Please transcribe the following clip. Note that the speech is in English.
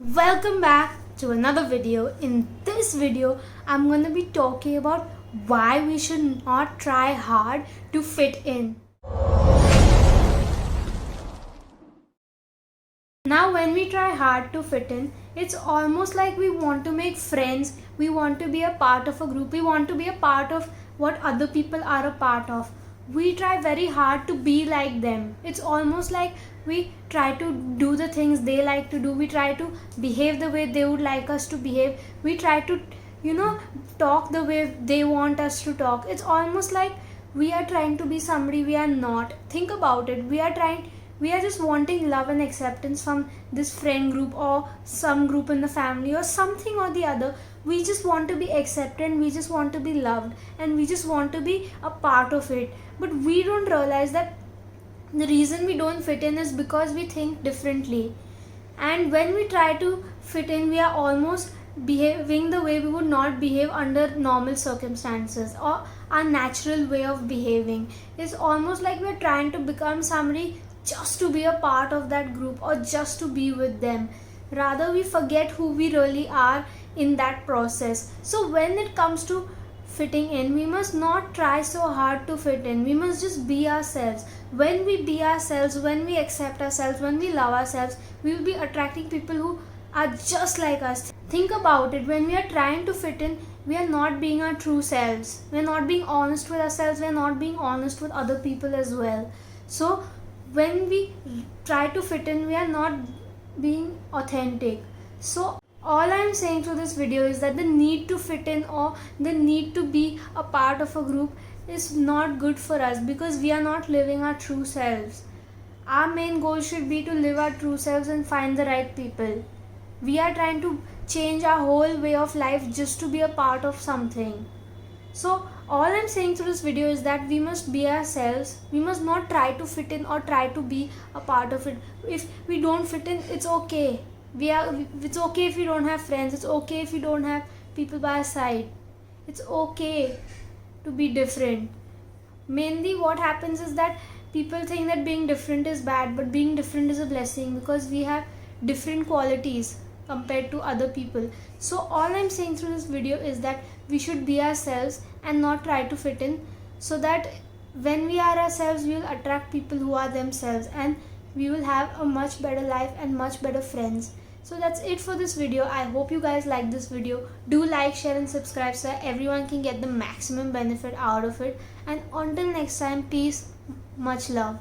Welcome back to another video. In this video, I'm going to be talking about why we should not try hard to fit in. Now, when we try hard to fit in, it's almost like we want to make friends, we want to be a part of a group, we want to be a part of what other people are a part of. We try very hard to be like them. It's almost like we try to do the things they like to do, we try to behave the way they would like us to behave, we try to, talk the way they want us to talk. It's almost like we are trying to be somebody we are not. Think about it. We are just wanting love and acceptance from this friend group or some group in the family or something or the other. We just want to be accepted, we just want to be loved, and we just want to be a part of it. But we don't realize that the reason we don't fit in is because we think differently. And when we try to fit in, we are almost behaving the way we would not behave under normal circumstances, or our natural way of behaving. It's almost like we're trying to become somebody just to be a part of that group or just to be with them. Rather, we forget who we really are in that process. So when it comes to fitting in, we must not try so hard to fit in. We must just be ourselves. When we be ourselves, when we accept ourselves, when we love ourselves, we will be attracting people who are just like us. Think about it. When we are trying to fit in, we are not being our true selves. We are not being honest with ourselves. We are not being honest with other people as well. So when we try to fit in, we are not being authentic. So all I'm saying through this video is that the need to fit in or the need to be a part of a group is not good for us, because we are not living our true selves. Our main goal should be to live our true selves and find the right people. We are trying to change our whole way of life just to be a part of something. So all I'm saying through this video is that we must be ourselves. We must not try to fit in or try to be a part of it. If we don't fit in, it's okay. It's okay if we don't have friends. It's okay if we don't have people by our side. It's okay to be different. Mainly what happens is that people think that being different is bad, but being different is a blessing, because we have different qualities compared to other people. So all I'm saying through this video is that we should be ourselves and not try to fit in, so that when we are ourselves, we will attract people who are themselves, and we will have a much better life and much better friends. So that's it for this video. I hope you guys like this video. Do like, share and subscribe so that everyone can get the maximum benefit out of it. And until next time, peace, much love.